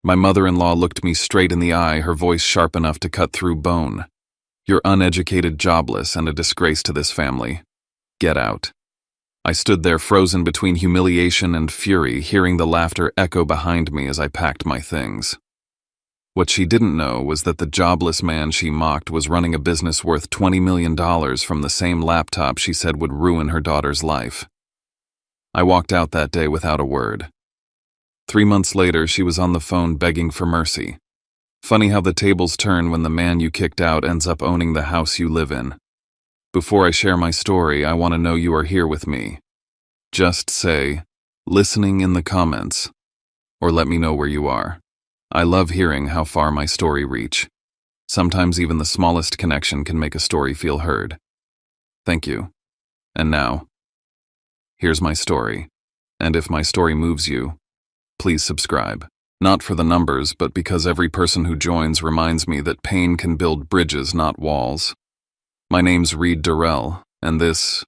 My mother-in-law looked me straight in the eye, her voice sharp enough to cut through bone. "You're uneducated, jobless, and a disgrace to this family. Get out." I stood there frozen between humiliation and fury, hearing the laughter echo behind me as I packed my things. What she didn't know was that the jobless man she mocked was running a business worth $20 million from the same laptop she said would ruin her daughter's life. I walked out that day without a word. 3 months later, she was on the phone begging for mercy. Funny how the tables turn when the man you kicked out ends up owning the house you live in. Before I share my story, I want to know you are here with me. Just say, "Listening" in the comments, or let me know where you are. I love hearing how far my story reach. Sometimes even the smallest connection can make a story feel heard. Thank you. And now, here's my story. And if my story moves you, please subscribe. Not for the numbers, but because every person who joins reminds me that pain can build bridges, not walls. My name's Reed Durrell, and this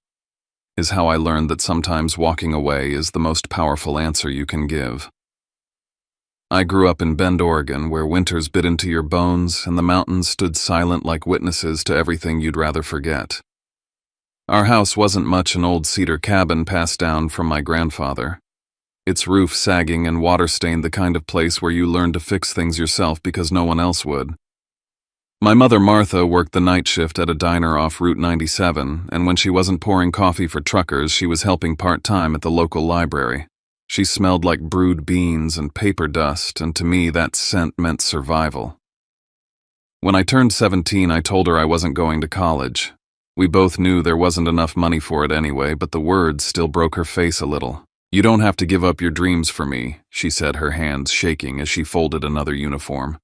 is how I learned that sometimes walking away is the most powerful answer you can give. I grew up in Bend, Oregon, where winters bit into your bones and the mountains stood silent like witnesses to everything you'd rather forget. Our house wasn't much an old cedar cabin passed down from my grandfather. Its roof sagging and water-stained, the kind of place where you learn to fix things yourself because no one else would. My mother, Martha, worked the night shift at a diner off Route 97, and when she wasn't pouring coffee for truckers, she was helping part-time at the local library. She smelled like brewed beans and paper dust, and to me that scent meant survival. When I turned 17, I told her I wasn't going to college. We both knew there wasn't enough money for it anyway, but the words still broke her face a little. "You don't have to give up your dreams for me," she said, her hands shaking as she folded another uniform.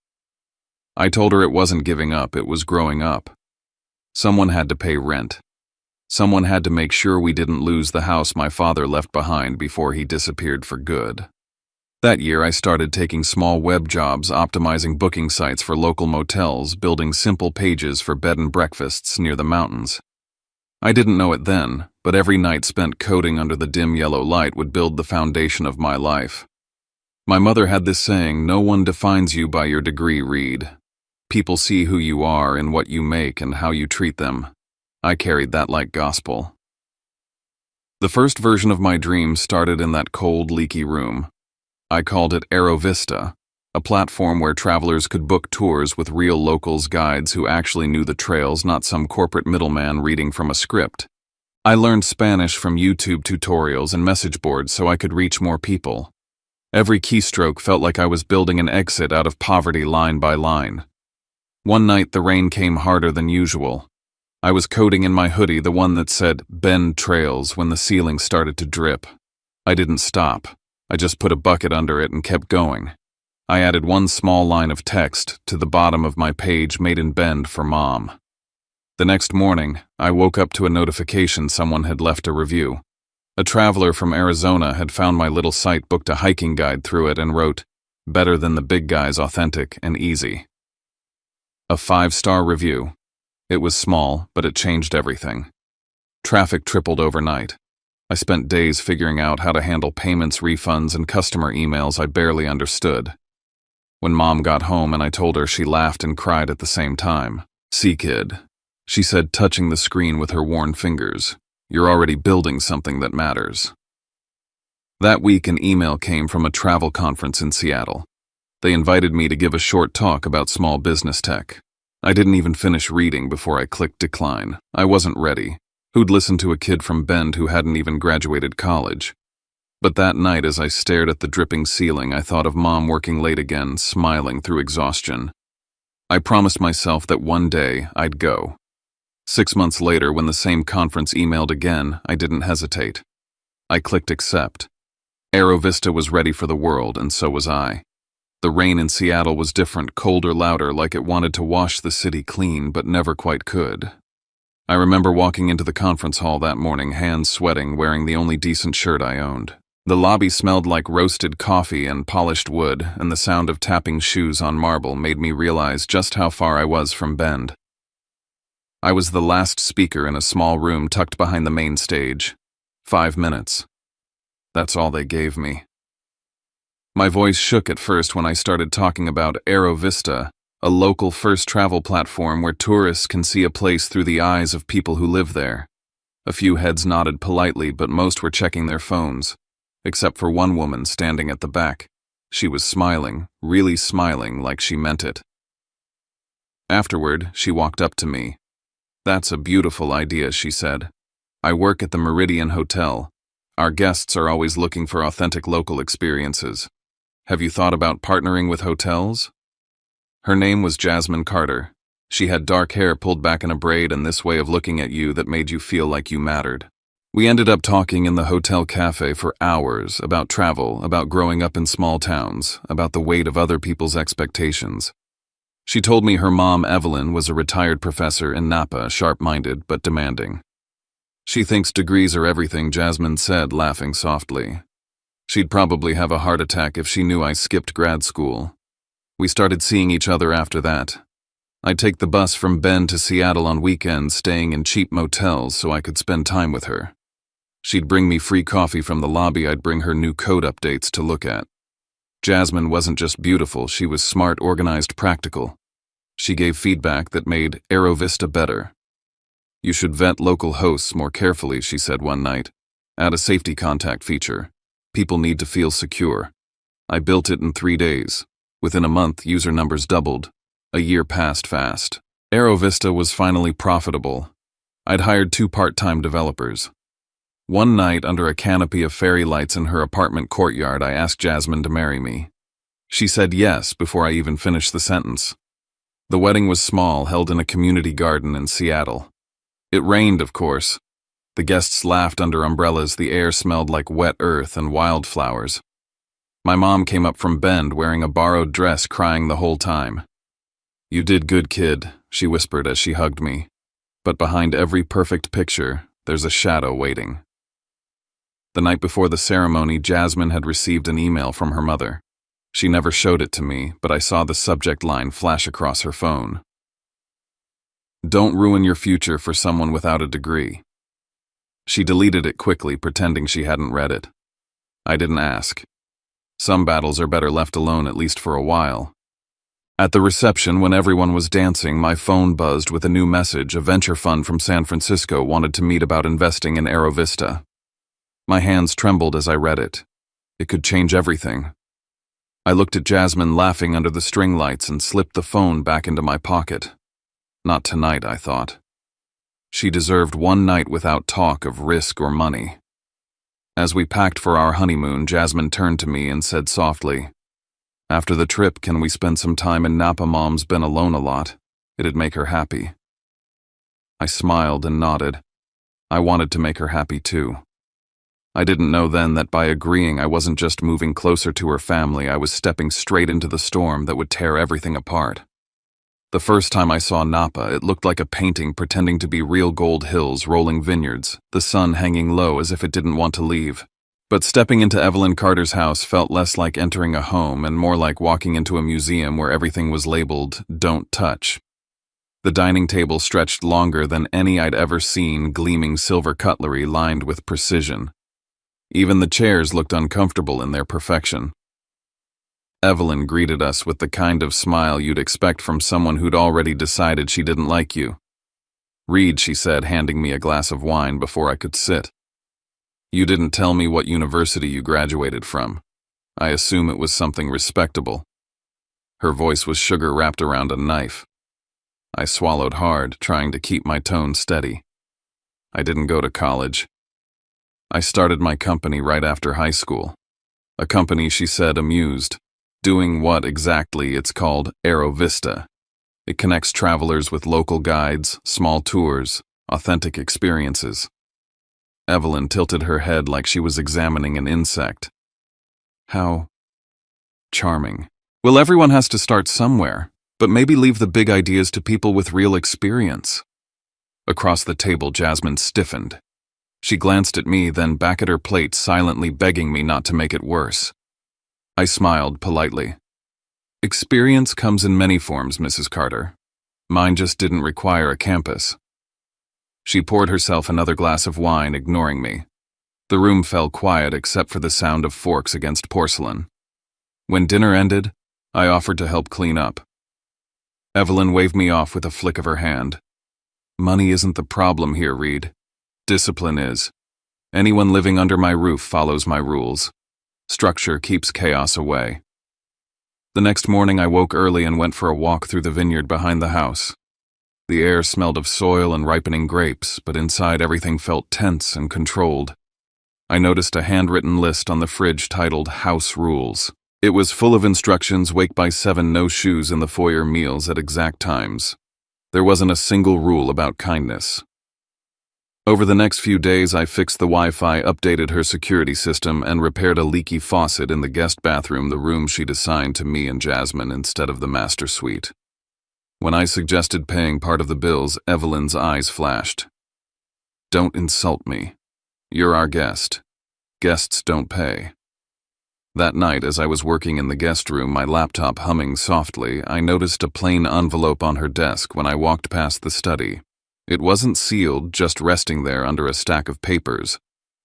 I told her it wasn't giving up, it was growing up. Someone had to pay rent. Someone had to make sure we didn't lose the house my father left behind before he disappeared for good. That year, I started taking small web jobs, optimizing booking sites for local motels, building simple pages for bed and breakfasts near the mountains. I didn't know it then, but every night spent coding under the dim yellow light would build the foundation of my life. My mother had this saying, "No one defines you by your degree, Reed. People see who you are in what you make and how you treat them." I carried that like gospel. The first version of my dream started in that cold, leaky room. I called it Aero Vista, a platform where travelers could book tours with real locals, guides who actually knew the trails, not some corporate middleman reading from a script. I learned Spanish from YouTube tutorials and message boards so I could reach more people. Every keystroke felt like I was building an exit out of poverty line by line. One night the rain came harder than usual. I was coding in my hoodie, the one that said "Bend Trails," when the ceiling started to drip. I didn't stop. I just put a bucket under it and kept going. I added one small line of text to the bottom of my page, "Made in Bend for Mom." The next morning, I woke up to a notification someone had left a review. A traveler from Arizona had found my little site, booked a hiking guide through it, and wrote, "Better than the big guys, authentic and easy." A 5-star review. It was small, but it changed everything. Traffic tripled overnight. I spent days figuring out how to handle payments, refunds, and customer emails I barely understood. When Mom got home and I told her, she laughed and cried at the same time. "See, kid," she said, touching the screen with her worn fingers, "you're already building something that matters." That week, an email came from a travel conference in Seattle. They invited me to give a short talk about small business tech. I didn't even finish reading before I clicked decline. I wasn't ready. Who'd listen to a kid from Bend who hadn't even graduated college? But that night, as I stared at the dripping ceiling, I thought of Mom working late again, smiling through exhaustion. I promised myself that one day I'd go. 6 months later, when the same conference emailed again, I didn't hesitate. I clicked accept. Aero Vista was ready for the world, and so was I. The rain in Seattle was different, colder, louder, like it wanted to wash the city clean, but never quite could. I remember walking into the conference hall that morning, hands sweating, wearing the only decent shirt I owned. The lobby smelled like roasted coffee and polished wood, and the sound of tapping shoes on marble made me realize just how far I was from Bend. I was the last speaker in a small room tucked behind the main stage. 5 minutes. That's all they gave me. My voice shook at first when I started talking about Aero Vista, a local first travel platform where tourists can see a place through the eyes of people who live there. A few heads nodded politely, but most were checking their phones, except for one woman standing at the back. She was smiling, really smiling, like she meant it. Afterward, she walked up to me. "That's a beautiful idea," she said. "I work at the Meridian Hotel. Our guests are always looking for authentic local experiences. Have you thought about partnering with hotels?" Her name was Jasmine Carter. She had dark hair pulled back in a braid and this way of looking at you that made you feel like you mattered. We ended up talking in the hotel cafe for hours about travel, about growing up in small towns, about the weight of other people's expectations. She told me her mom, Evelyn, was a retired professor in Napa, sharp-minded but demanding. "She thinks degrees are everything," Jasmine said, laughing softly. "She'd probably have a heart attack if she knew I skipped grad school." We started seeing each other after that. I'd take the bus from Bend to Seattle on weekends, staying in cheap motels so I could spend time with her. She'd bring me free coffee from the lobby. I'd bring her new code updates to look at. Jasmine wasn't just beautiful, she was smart, organized, practical. She gave feedback that made Aero Vista better. "You should vet local hosts more carefully," she said one night. "Add a safety contact feature. People need to feel secure." I built it in 3 days. Within a month, user numbers doubled. A year passed fast. Aero Vista was finally profitable. I'd hired 2 part-time developers. One night, under a canopy of fairy lights in her apartment courtyard, I asked Jasmine to marry me. She said yes before I even finished the sentence. The wedding was small, held in a community garden in Seattle. It rained, of course. The guests laughed under umbrellas. The air smelled like wet earth and wildflowers. My mom came up from Bend wearing a borrowed dress, crying the whole time. "You did good, kid," she whispered as she hugged me. "But behind every perfect picture, there's a shadow waiting." The night before the ceremony, Jasmine had received an email from her mother. She never showed it to me, but I saw the subject line flash across her phone. "Don't ruin your future for someone without a degree." She deleted it quickly, pretending she hadn't read it. I didn't ask. Some battles are better left alone, at least for a while. At the reception, when everyone was dancing, my phone buzzed with a new message. A venture fund from San Francisco wanted to meet about investing in Aero Vista. My hands trembled as I read it. It could change everything. I looked at Jasmine laughing under the string lights and slipped the phone back into my pocket. Not tonight, I thought. She deserved one night without talk of risk or money. As we packed for our honeymoon, Jasmine turned to me and said softly, "After the trip, can we spend some time in Napa? Mom's been alone a lot. It'd make her happy." I smiled and nodded. I wanted to make her happy too. I didn't know then that by agreeing, I wasn't just moving closer to her family, I was stepping straight into the storm that would tear everything apart. The first time I saw Napa, it looked like a painting pretending to be real gold hills, rolling vineyards, the sun hanging low as if it didn't want to leave. But stepping into Evelyn Carter's house felt less like entering a home and more like walking into a museum where everything was labeled, "Don't touch." The dining table stretched longer than any I'd ever seen, gleaming silver cutlery lined with precision. Even the chairs looked uncomfortable in their perfection. Evelyn greeted us with the kind of smile you'd expect from someone who'd already decided she didn't like you. "Read," she said, handing me a glass of wine before I could sit. "You didn't tell me what university you graduated from. I assume it was something respectable." Her voice was sugar wrapped around a knife. I swallowed hard, trying to keep my tone steady. "I didn't go to college. I started my company right after high school." A company, she said, amused. "Doing what exactly? It's called Aero Vista. It connects travelers with local guides, small tours, authentic experiences." Evelyn tilted her head like she was examining an insect. "How charming. Well, everyone has to start somewhere, but maybe leave the big ideas to people with real experience." Across the table, Jasmine stiffened. She glanced at me, then back at her plate, silently begging me not to make it worse. I smiled politely. "Experience comes in many forms, Mrs. Carter. Mine just didn't require a campus." She poured herself another glass of wine, ignoring me. The room fell quiet except for the sound of forks against porcelain. When dinner ended, I offered to help clean up. Evelyn waved me off with a flick of her hand. Money isn't the problem here, Reed. Discipline is. Anyone living under my roof follows my rules. Structure keeps chaos away. The next morning I woke early and went for a walk through the vineyard behind the house. The air smelled of soil and ripening grapes, but inside everything felt tense and controlled. I noticed a handwritten list on the fridge titled House Rules. It was full of instructions: wake by 7, no shoes in the foyer, meals at exact times. There wasn't a single rule about kindness. Over the next few days, I fixed the Wi-Fi, updated her security system, and repaired a leaky faucet in the guest bathroom, the room she'd assigned to me and Jasmine instead of the master suite. When I suggested paying part of the bills, Evelyn's eyes flashed. Don't insult me. You're our guest. Guests don't pay. That night, as I was working in the guest room, my laptop humming softly, I noticed a plain envelope on her desk when I walked past the study. It wasn't sealed, just resting there under a stack of papers.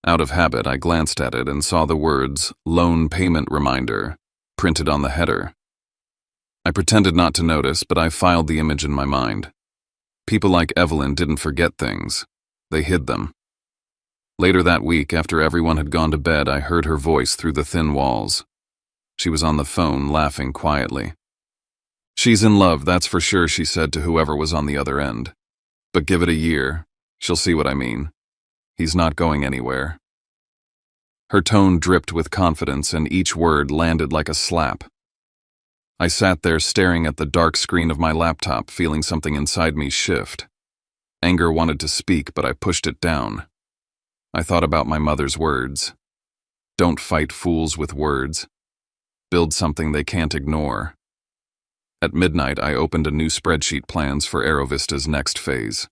Out of habit, I glanced at it and saw the words, "Loan Payment Reminder," printed on the header. I pretended not to notice, but I filed the image in my mind. People like Evelyn didn't forget things. They hid them. Later that week, after everyone had gone to bed, I heard her voice through the thin walls. She was on the phone, laughing quietly. "She's in love, that's for sure," she said to whoever was on the other end. "But give it a year. She'll see what I mean. He's not going anywhere." Her tone dripped with confidence, and each word landed like a slap. I sat there staring at the dark screen of my laptop, feeling something inside me shift. Anger wanted to speak, but I pushed it down. I thought about my mother's words. Don't fight fools with words. Build something they can't ignore. At midnight, I opened a new spreadsheet: plans for AeroVista's next phase.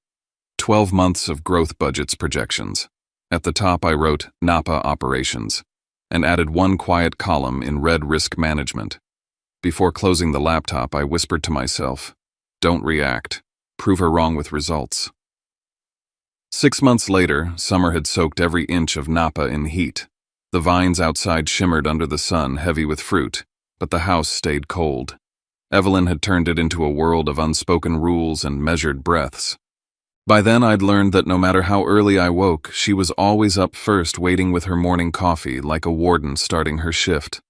12 months of growth budgets projections. At the top, I wrote Napa operations and added one quiet column in red: risk management. Before closing the laptop, I whispered to myself, don't react. Prove her wrong with results. 6 months later, summer had soaked every inch of Napa in heat. The vines outside shimmered under the sun, heavy with fruit, but the house stayed cold. Evelyn had turned it into a world of unspoken rules and measured breaths. By then, I'd learned that no matter how early I woke, she was always up first, waiting with her morning coffee, like a warden starting her shift.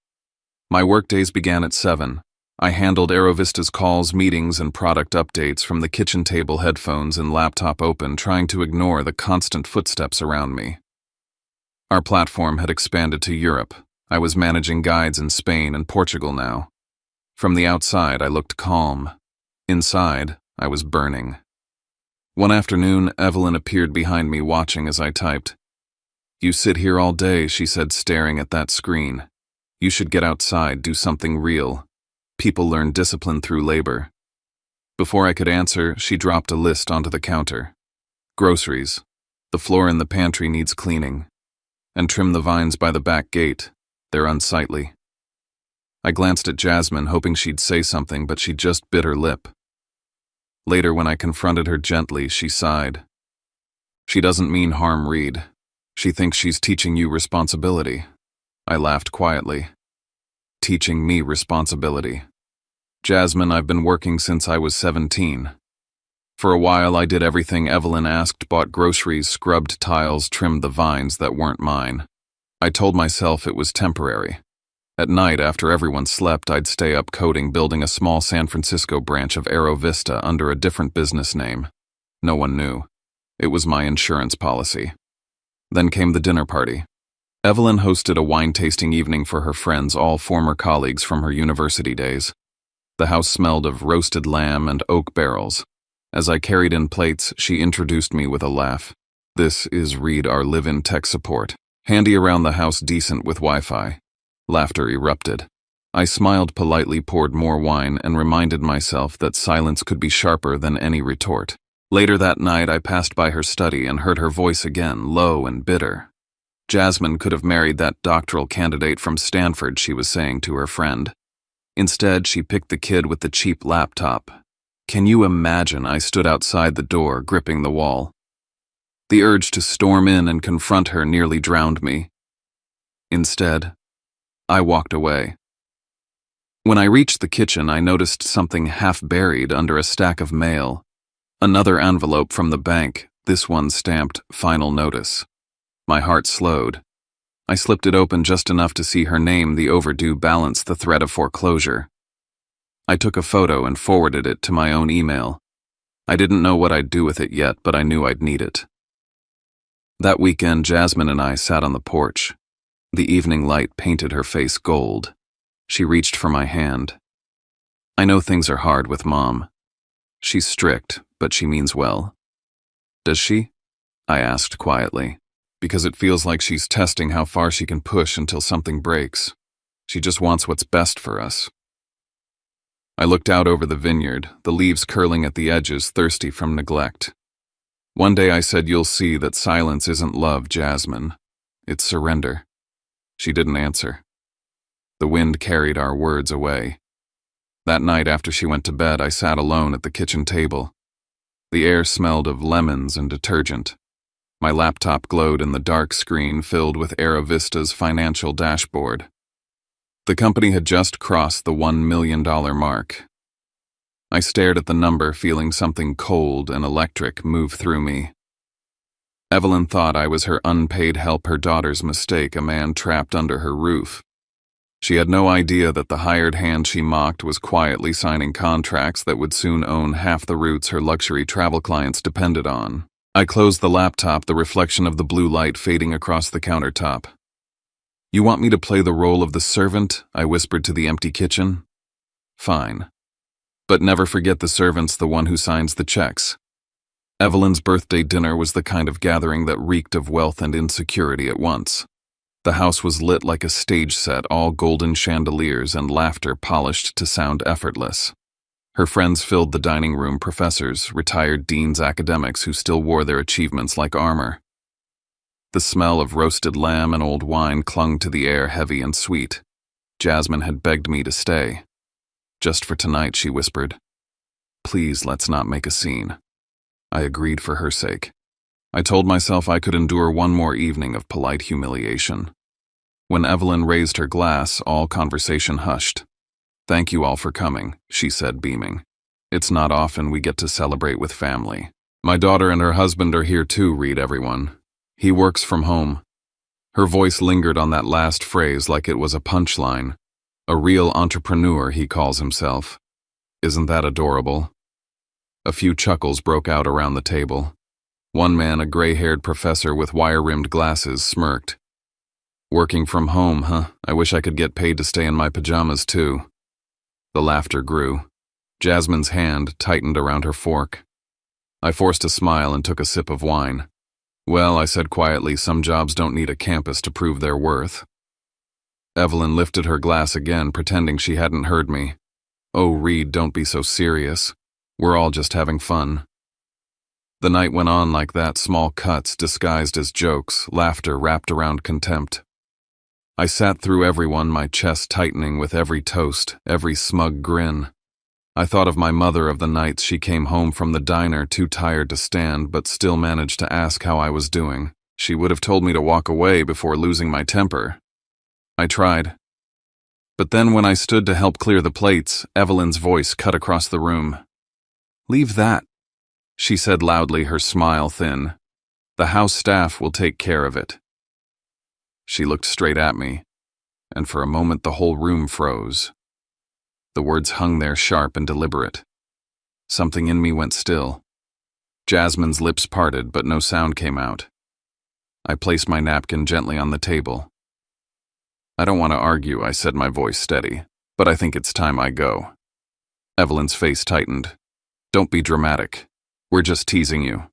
My workdays began at 7. I handled AeroVista's calls, meetings, and product updates from the kitchen table, headphones and laptop open, trying to ignore the constant footsteps around me. Our platform had expanded to Europe. I was managing guides in Spain and Portugal now. From the outside, I looked calm. Inside, I was burning. One afternoon, Evelyn appeared behind me, watching as I typed. "You sit here all day," she said, staring at that screen. "You should get outside, do something real. People learn discipline through labor." Before I could answer, she dropped a list onto the counter. "Groceries. The floor in the pantry needs cleaning. And trim the vines by the back gate. They're unsightly." I glanced at Jasmine, hoping she'd say something, but she just bit her lip. Later, when I confronted her gently, she sighed. "She doesn't mean harm, Reed. She thinks she's teaching you responsibility." I laughed quietly. "Teaching me responsibility? Jasmine, I've been working since I was 17. For a while, I did everything Evelyn asked: bought groceries, scrubbed tiles, trimmed the vines that weren't mine. I told myself it was temporary. At night, after everyone slept, I'd stay up coding, building a small San Francisco branch of AeroVista under a different business name. No one knew. It was my insurance policy. Then came the dinner party. Evelyn hosted a wine-tasting evening for her friends, all former colleagues from her university days. The house smelled of roasted lamb and oak barrels. As I carried in plates, she introduced me with a laugh. "This is Reed, our live-in tech support. Handy around the house, decent with Wi-Fi." Laughter erupted. I smiled politely, poured more wine, and reminded myself that silence could be sharper than any retort. Later that night, I passed by her study and heard her voice again, low and bitter. Jasmine could have married that doctoral candidate from Stanford, she was saying to her friend. Instead, she picked the kid with the cheap laptop. Can you imagine? I stood outside the door, gripping the wall. The urge to storm in and confront her nearly drowned me. Instead, I walked away. When I reached the kitchen, I noticed something half buried under a stack of mail. Another envelope from the bank, this one stamped "Final Notice." My heart slowed. I slipped it open just enough to see her name, the overdue balance, the threat of foreclosure. I took a photo and forwarded it to my own email. I didn't know what I'd do with it yet, but I knew I'd need it. That weekend, Jasmine and I sat on the porch. The evening light painted her face gold. She reached for my hand. "I know things are hard with Mom. She's strict, but she means well." "Does she?" I asked quietly, because it feels like she's testing how far she can push until something breaks. She just wants what's best for us. I looked out over the vineyard, the leaves curling at the edges, thirsty from neglect. One day I said, "You'll see that silence isn't love, Jasmine. It's surrender." She didn't answer. The wind carried our words away. That night after she went to bed, I sat alone at the kitchen table. The air smelled of lemons and detergent. My laptop glowed in the dark screen filled with Aerovista's financial dashboard. The company had just crossed the $1 million mark. I stared at the number, feeling something cold and electric move through me. Evelyn thought I was her unpaid help, her daughter's mistake, a man trapped under her roof. She had no idea that the hired hand she mocked was quietly signing contracts that would soon own half the routes her luxury travel clients depended on. I closed the laptop, the reflection of the blue light fading across the countertop. "You want me to play the role of the servant?" I whispered to the empty kitchen. "Fine. But never forget the servant's the one who signs the checks." Evelyn's birthday dinner was the kind of gathering that reeked of wealth and insecurity at once. The house was lit like a stage set, all golden chandeliers and laughter polished to sound effortless. Her friends filled the dining room, professors, retired deans, academics who still wore their achievements like armor. The smell of roasted lamb and old wine clung to the air, heavy and sweet. Jasmine had begged me to stay. "Just for tonight," she whispered. "Please, let's not make a scene." I agreed for her sake. I told myself I could endure one more evening of polite humiliation. When Evelyn raised her glass, all conversation hushed. "Thank you all for coming," she said, beaming. "It's not often we get to celebrate with family. My daughter and her husband are here too, read everyone. He works from home." Her voice lingered on that last phrase like it was a punchline. "A real entrepreneur, he calls himself. Isn't that adorable?" A few chuckles broke out around the table. One man, a gray-haired professor with wire-rimmed glasses, smirked. "Working from home, huh? I wish I could get paid to stay in my pajamas, too." The laughter grew. Jasmine's hand tightened around her fork. I forced a smile and took a sip of wine. "Well," I said quietly, "some jobs don't need a campus to prove their worth." Evelyn lifted her glass again, pretending she hadn't heard me. "Oh, Reed, don't be so serious. We're all just having fun." The night went on like that, small cuts disguised as jokes, laughter wrapped around contempt. I sat through everyone, my chest tightening with every toast, every smug grin. I thought of my mother, of the nights she came home from the diner too tired to stand but still managed to ask how I was doing. She would have told me to walk away before losing my temper. I tried. But then when I stood to help clear the plates, Evelyn's voice cut across the room. "Leave that," she said loudly, her smile thin. "The house staff will take care of it." She looked straight at me, and for a moment the whole room froze. The words hung there sharp and deliberate. Something in me went still. Jasmine's lips parted, but no sound came out. I placed my napkin gently on the table. "I don't want to argue," I said, my voice steady, "but I think it's time I go." Evelyn's face tightened. "Don't be dramatic. We're just teasing you."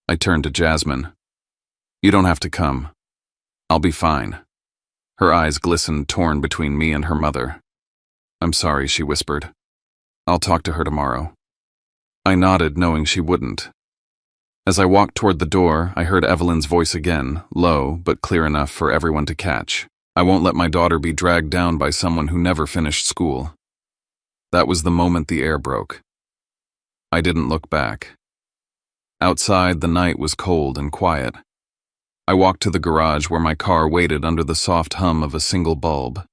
I turned to Jasmine. "You don't have to come. I'll be fine." Her eyes glistened, torn between me and her mother. "I'm sorry," she whispered. "I'll talk to her tomorrow." I nodded, knowing she wouldn't. As I walked toward the door, I heard Evelyn's voice again, low but clear enough for everyone to catch. "I won't let my daughter be dragged down by someone who never finished school." That was the moment the air broke. I didn't look back. Outside, the night was cold and quiet. I walked to the garage where my car waited under the soft hum of a single bulb.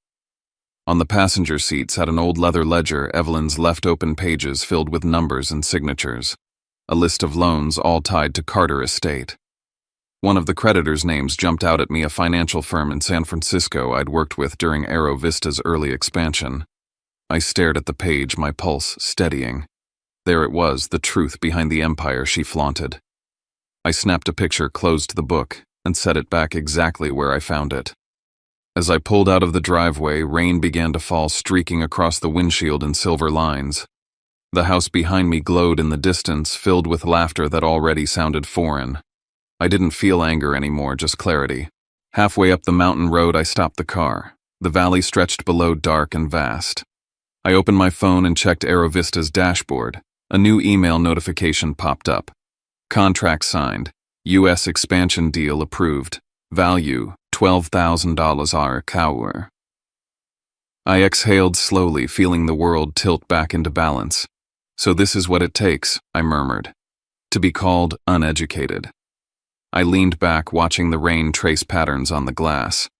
On the passenger seat sat an old leather ledger, Evelyn's left open pages filled with numbers and signatures. A list of loans all tied to Carter Estate. One of the creditors' names jumped out at me, a financial firm in San Francisco I'd worked with during Aero Vista's early expansion. I stared at the page, my pulse steadying. There it was, the truth behind the empire she flaunted. I snapped a picture, closed the book, and set it back exactly where I found it. As I pulled out of the driveway, rain began to fall, streaking across the windshield in silver lines. The house behind me glowed in the distance, filled with laughter that already sounded foreign. I didn't feel anger anymore, just clarity. Halfway up the mountain road, I stopped the car. The valley stretched below, dark and vast. I opened my phone and checked Aero Vista's dashboard. A new email notification popped up. Contract signed. U.S. expansion deal approved. Value, $12,000 cower. I exhaled slowly, feeling the world tilt back into balance. So this is what it takes, I murmured. To be called uneducated. I leaned back, watching the rain trace patterns on the glass.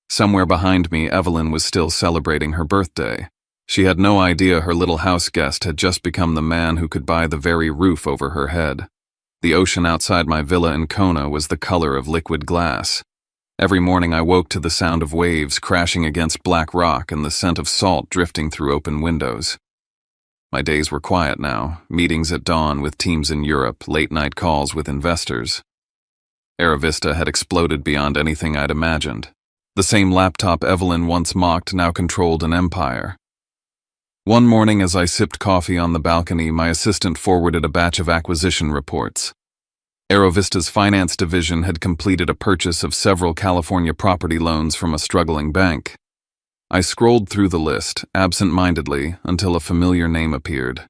Somewhere behind me, Evelyn was still celebrating her birthday. She had no idea her little house guest had just become the man who could buy the very roof over her head. The ocean outside my villa in Kona was the color of liquid glass. Every morning I woke to the sound of waves crashing against black rock and the scent of salt drifting through open windows. My days were quiet now, meetings at dawn with teams in Europe, late-night calls with investors. Aero Vista had exploded beyond anything I'd imagined. The same laptop Evelyn once mocked now controlled an empire. One morning as I sipped coffee on the balcony, my assistant forwarded a batch of acquisition reports. Aero Vista's finance division had completed a purchase of several California property loans from a struggling bank. I scrolled through the list, absent-mindedly, until a familiar name appeared.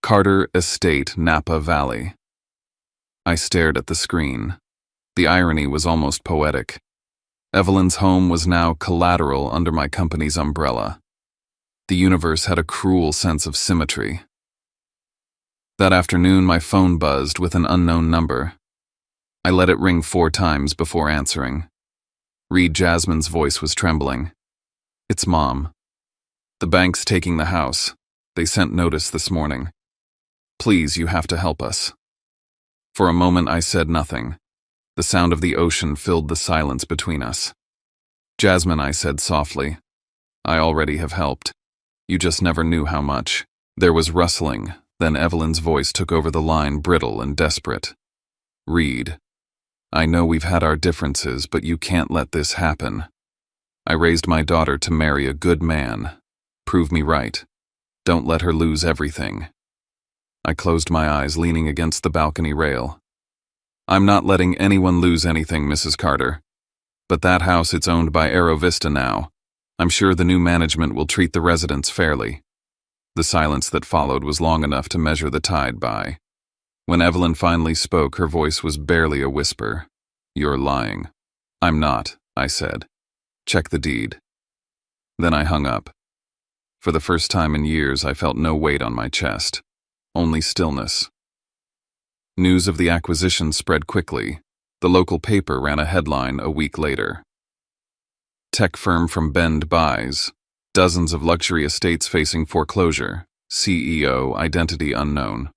Carter Estate, Napa Valley. I stared at the screen. The irony was almost poetic. Evelyn's home was now collateral under my company's umbrella. The universe had a cruel sense of symmetry. That afternoon, my phone buzzed with an unknown number. I let it ring 4 times before answering. Reed Jasmine's voice was trembling. "It's Mom. The bank's taking the house. They sent notice this morning. Please, you have to help us." For a moment, I said nothing. The sound of the ocean filled the silence between us. "Jasmine," I said softly, "I already have helped. You just never knew how much." There was rustling, then Evelyn's voice took over the line, brittle and desperate. "Reed, I know we've had our differences, but you can't let this happen. I raised my daughter to marry a good man. Prove me right. Don't let her lose everything." I closed my eyes, leaning against the balcony rail. "I'm not letting anyone lose anything, Mrs. Carter. But that house, it's owned by Aero Vista now. I'm sure the new management will treat the residents fairly." The silence that followed was long enough to measure the tide by. When Evelyn finally spoke, her voice was barely a whisper. "You're lying." "I'm not," I said. "Check the deed." Then I hung up. For the first time in years, I felt no weight on my chest, only stillness. News of the acquisition spread quickly. The local paper ran a headline a week later. "Tech firm from Bend buys. Dozens of luxury estates facing foreclosure. CEO identity unknown."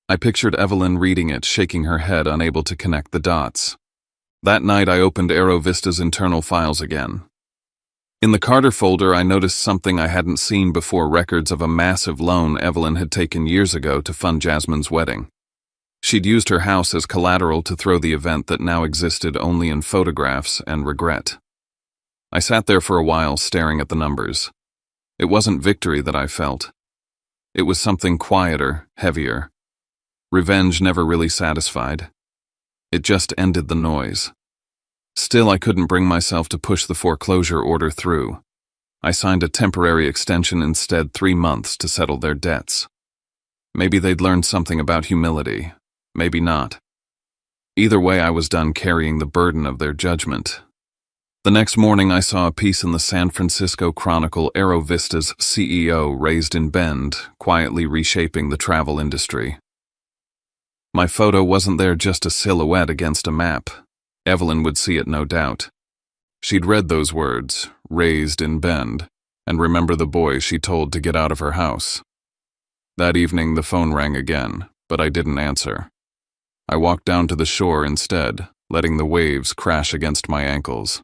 I pictured Evelyn reading it, shaking her head, unable to connect the dots. That night I opened Aero Vista's internal files again. In the Carter folder, I noticed something I hadn't seen before: records of a massive loan Evelyn had taken years ago to fund Jasmine's wedding. She'd used her house as collateral to throw the event that now existed only in photographs and regret. I sat there for a while, staring at the numbers. It wasn't victory that I felt. It was something quieter, heavier. Revenge never really satisfied. It just ended the noise. Still, I couldn't bring myself to push the foreclosure order through. I signed a temporary extension instead, 3 months to settle their debts. Maybe they'd learned something about humility. Maybe not. Either way, I was done carrying the burden of their judgment. The next morning, I saw a piece in the San Francisco Chronicle: Aero Vista's CEO raised in Bend, quietly reshaping the travel industry. My photo wasn't there, just a silhouette against a map. Evelyn would see it, no doubt. She'd read those words, raised in Bend, and remember the boy she told to get out of her house. That evening the phone rang again, but I didn't answer. I walked down to the shore instead, letting the waves crash against my ankles.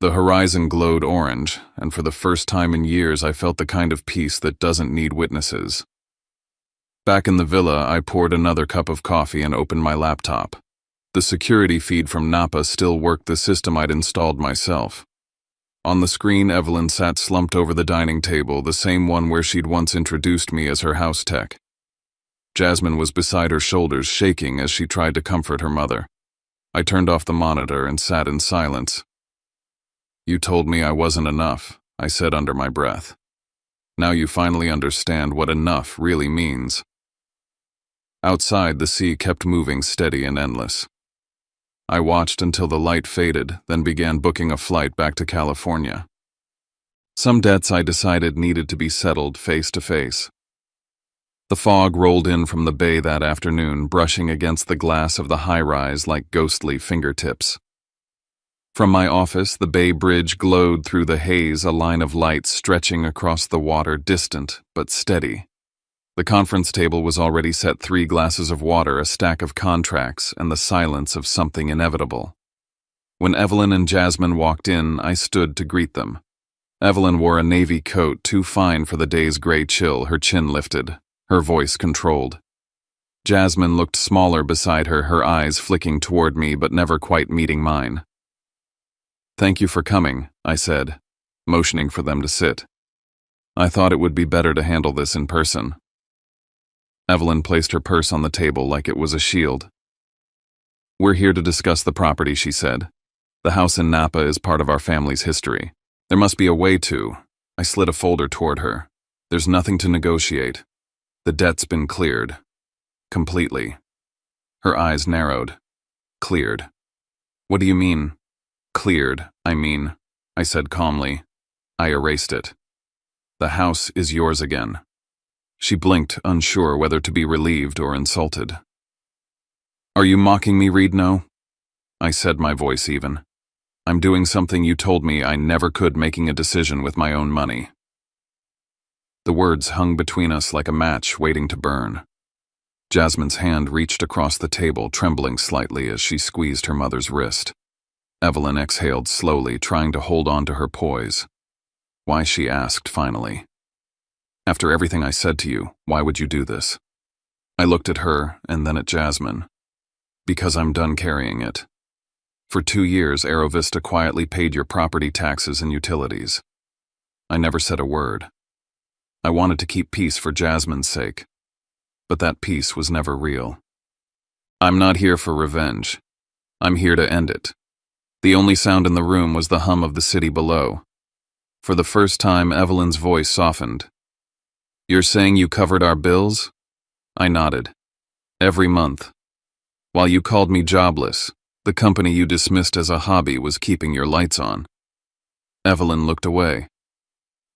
The horizon glowed orange, and for the first time in years I felt the kind of peace that doesn't need witnesses. Back in the villa, I poured another cup of coffee and opened my laptop. The security feed from Napa still worked the system I'd installed myself. On the screen, Evelyn sat slumped over the dining table, the same one where she'd once introduced me as her house tech. Jasmine was beside her, shoulders shaking as she tried to comfort her mother. I turned off the monitor and sat in silence. "You told me I wasn't enough," I said under my breath. "Now you finally understand what enough really means." Outside, the sea kept moving steady and endless. I watched until the light faded, then began booking a flight back to California. Some debts I decided needed to be settled face to face. The fog rolled in from the bay that afternoon, brushing against the glass of the high-rise like ghostly fingertips. From my office, the Bay Bridge glowed through the haze, a line of light stretching across the water, distant but steady. The conference table was already set, 3 glasses of water, a stack of contracts, and the silence of something inevitable. When Evelyn and Jasmine walked in, I stood to greet them. Evelyn wore a navy coat too fine for the day's gray chill, her chin lifted, her voice controlled. Jasmine looked smaller beside her, her eyes flicking toward me but never quite meeting mine. "Thank you for coming," I said, motioning for them to sit. "I thought it would be better to handle this in person." Evelyn placed her purse on the table like it was a shield. "We're here to discuss the property," she said. "The house in Napa is part of our family's history. There must be a way to—" I slid a folder toward her. "There's nothing to negotiate. The debt's been cleared. Completely." Her eyes narrowed. "Cleared. What do you mean?" "Cleared, I said calmly. "I erased it. The house is yours again." She blinked, unsure whether to be relieved or insulted. "Are you mocking me, Reed? No?" I said, my voice even. "I'm doing something you told me I never could, making a decision with my own money." The words hung between us like a match waiting to burn. Jasmine's hand reached across the table, trembling slightly as she squeezed her mother's wrist. Evelyn exhaled slowly, trying to hold on to her poise. "Why?" she asked finally. "After everything I said to you, why would you do this?" I looked at her and then at Jasmine. "Because I'm done carrying it. For 2 years, Aerovista quietly paid your property taxes and utilities. I never said a word. I wanted to keep peace for Jasmine's sake, but that peace was never real. I'm not here for revenge. I'm here to end it." The only sound in the room was the hum of the city below. For the first time, Evelyn's voice softened. "You're saying you covered our bills?" I nodded. "Every month. While you called me jobless, the company you dismissed as a hobby was keeping your lights on." Evelyn looked away.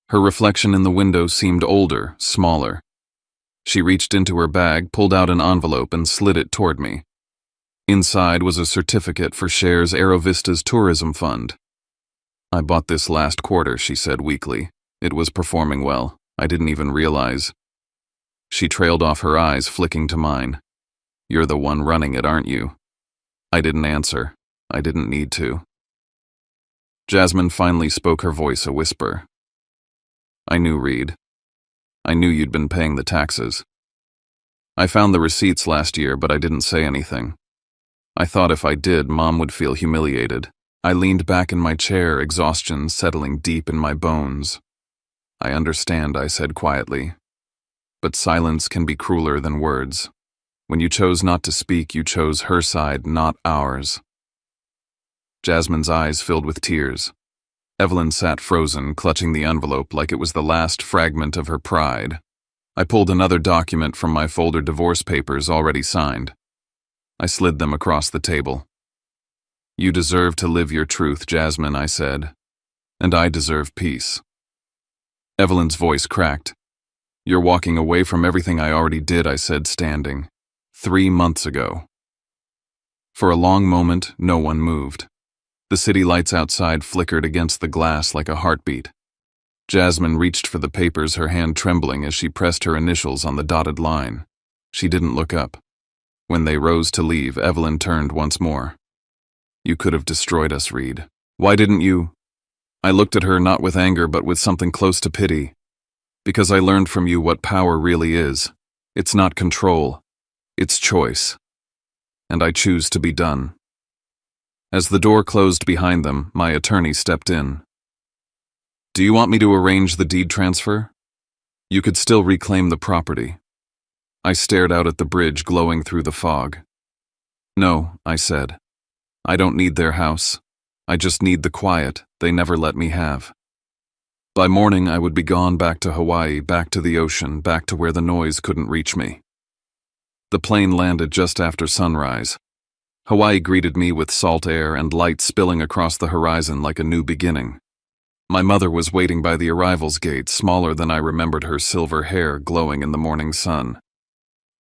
Her reflection in the window seemed older, smaller. She reached into her bag, pulled out an envelope, and slid it toward me. Inside was a certificate for shares Aerovista's tourism fund. "I bought this last quarter," she said weakly. "It was performing well. I didn't even realize." She trailed off, her eyes flicking to mine. "You're the one running it, aren't you?" I didn't answer. I didn't need to. Jasmine finally spoke, her voice a whisper. "I knew, Reed. I knew you'd been paying the taxes. I found the receipts last year, but I didn't say anything. I thought if I did, Mom would feel humiliated." I leaned back in my chair, exhaustion settling deep in my bones. "I understand," I said quietly. "But silence can be crueler than words. When you chose not to speak, you chose her side, not ours." Jasmine's eyes filled with tears. Evelyn sat frozen, clutching the envelope like it was the last fragment of her pride. I pulled another document from my folder, divorce papers already signed. I slid them across the table. "You deserve to live your truth, Jasmine," I said. "And I deserve peace." Evelyn's voice cracked. "You're walking away from everything I already did," I said, standing. 3 months ago. For a long moment, no one moved. The city lights outside flickered against the glass like a heartbeat. Jasmine reached for the papers, her hand trembling as she pressed her initials on the dotted line. She didn't look up. When they rose to leave, Evelyn turned once more. "You could have destroyed us, Reed. Why didn't you?" I looked at her not with anger but with something close to pity. "Because I learned from you what power really is. It's not control. It's choice. And I choose to be done." As the door closed behind them, my attorney stepped in. "Do you want me to arrange the deed transfer? You could still reclaim the property." I stared out at the bridge glowing through the fog. "No," I said. "I don't need their house. I just need the quiet they never let me have." By morning, I would be gone back to Hawaii, back to the ocean, back to where the noise couldn't reach me. The plane landed just after sunrise. Hawaii greeted me with salt air and light spilling across the horizon like a new beginning. My mother was waiting by the arrivals gate, smaller than I remembered, her silver hair glowing in the morning sun.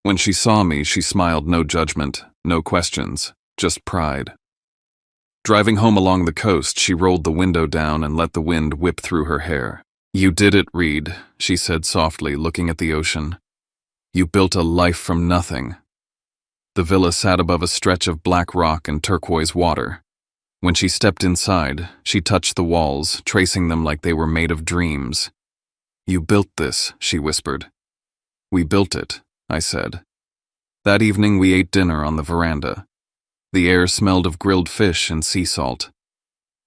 When she saw me, she smiled, no judgment, no questions, just pride. Driving home along the coast, she rolled the window down and let the wind whip through her hair. "You did it, Reed," she said softly, looking at the ocean. "You built a life from nothing." The villa sat above a stretch of black rock and turquoise water. When she stepped inside, she touched the walls, tracing them like they were made of dreams. "You built this," she whispered. "We built it," I said. That evening we ate dinner on the veranda. The air smelled of grilled fish and sea salt.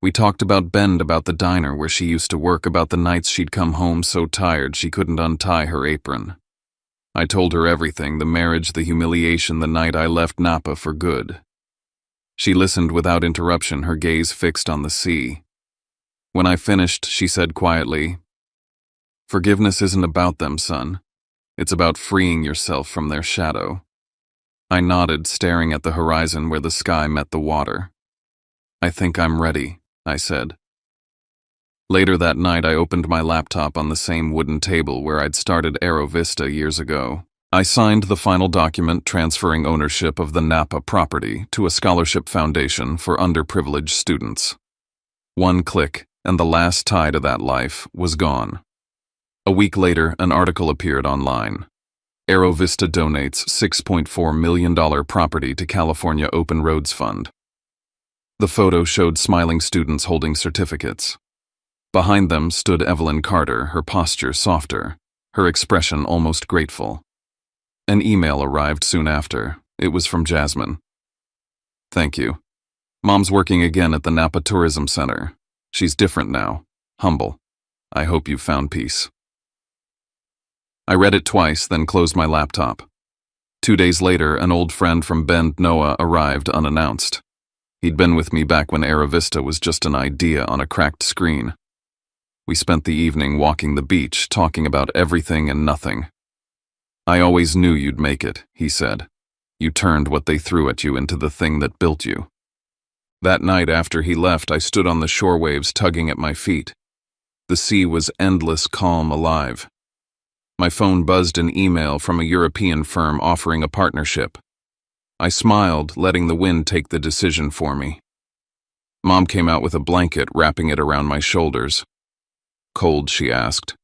We talked about Bend, about the diner where she used to work, about the nights she'd come home so tired she couldn't untie her apron. I told her everything, the marriage, the humiliation, the night I left Napa for good. She listened without interruption, her gaze fixed on the sea. When I finished, she said quietly, "Forgiveness isn't about them, son. It's about freeing yourself from their shadow." I nodded, staring at the horizon where the sky met the water. "I think I'm ready," I said. Later that night, I opened my laptop on the same wooden table where I'd started Aero Vista years ago. I signed the final document transferring ownership of the Napa property to a scholarship foundation for underprivileged students. One click, and the last tie to that life was gone. A week later, an article appeared online. Aero Vista donates $6.4 million property to California Open Roads Fund. The photo showed smiling students holding certificates. Behind them stood Evelyn Carter, her posture softer, her expression almost grateful. An email arrived soon after. It was from Jasmine. "Thank you. Mom's working again at the Napa Tourism Center. She's different now, humble. I hope you've found peace." I read it twice, then closed my laptop. 2 days later, an old friend from Bend, Noah, arrived unannounced. He'd been with me back when Aero Vista was just an idea on a cracked screen. We spent the evening walking the beach, talking about everything and nothing. "I always knew you'd make it," he said. "You turned what they threw at you into the thing that built you." That night after he left, I stood on the shore waves tugging at my feet. The sea was endless, calm, alive. My phone buzzed an email from a European firm offering a partnership. I smiled, letting the wind take the decision for me. Mom came out with a blanket, wrapping it around my shoulders. "Cold?" she asked.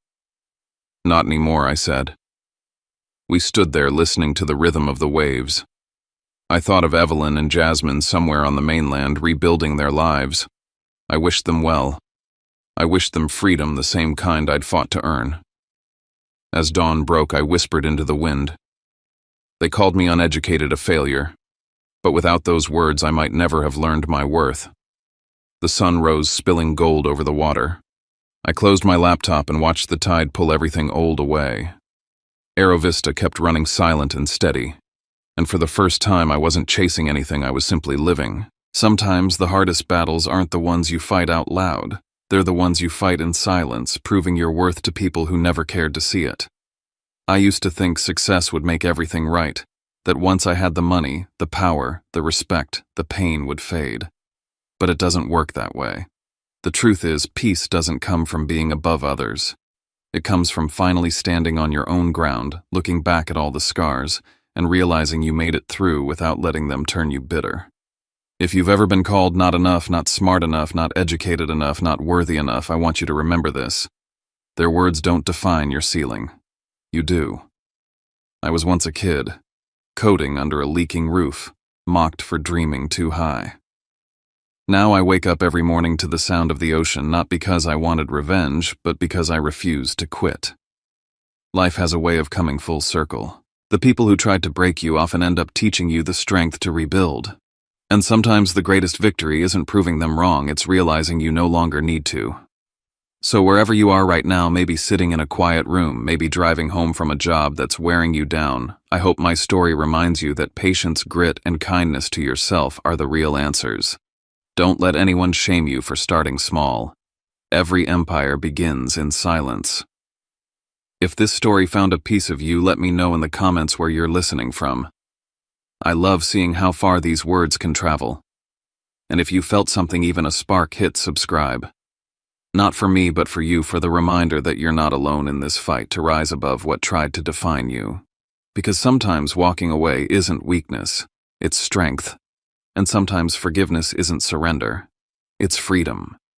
"Not anymore," I said. We stood there listening to the rhythm of the waves. I thought of Evelyn and Jasmine somewhere on the mainland rebuilding their lives. I wished them well. I wished them freedom, the same kind I'd fought to earn. As dawn broke, I whispered into the wind. They called me uneducated, a failure. But without those words, I might never have learned my worth. The sun rose, spilling gold over the water. I closed my laptop and watched the tide pull everything old away. Aero Vista kept running silent and steady. And for the first time, I wasn't chasing anything, I was simply living. Sometimes the hardest battles aren't the ones you fight out loud. They're the ones you fight in silence, proving your worth to people who never cared to see it. I used to think success would make everything right, that once I had the money, the power, the respect, the pain would fade. But it doesn't work that way. The truth is, peace doesn't come from being above others. It comes from finally standing on your own ground, looking back at all the scars, and realizing you made it through without letting them turn you bitter. If you've ever been called not enough, not smart enough, not educated enough, not worthy enough, I want you to remember this. Their words don't define your ceiling. You do. I was once a kid, coding under a leaking roof, mocked for dreaming too high. Now I wake up every morning to the sound of the ocean, not because I wanted revenge, but because I refused to quit. Life has a way of coming full circle. The people who tried to break you often end up teaching you the strength to rebuild. And sometimes the greatest victory isn't proving them wrong, it's realizing you no longer need to. So wherever you are right now, maybe sitting in a quiet room, maybe driving home from a job that's wearing you down, I hope my story reminds you that patience, grit, and kindness to yourself are the real answers. Don't let anyone shame you for starting small. Every empire begins in silence. If this story found a piece of you, let me know in the comments where you're listening from. I love seeing how far these words can travel. And if you felt something, even a spark, hit subscribe. Not for me, but for you, for the reminder that you're not alone in this fight to rise above what tried to define you. Because sometimes walking away isn't weakness, it's strength. And sometimes forgiveness isn't surrender, it's freedom.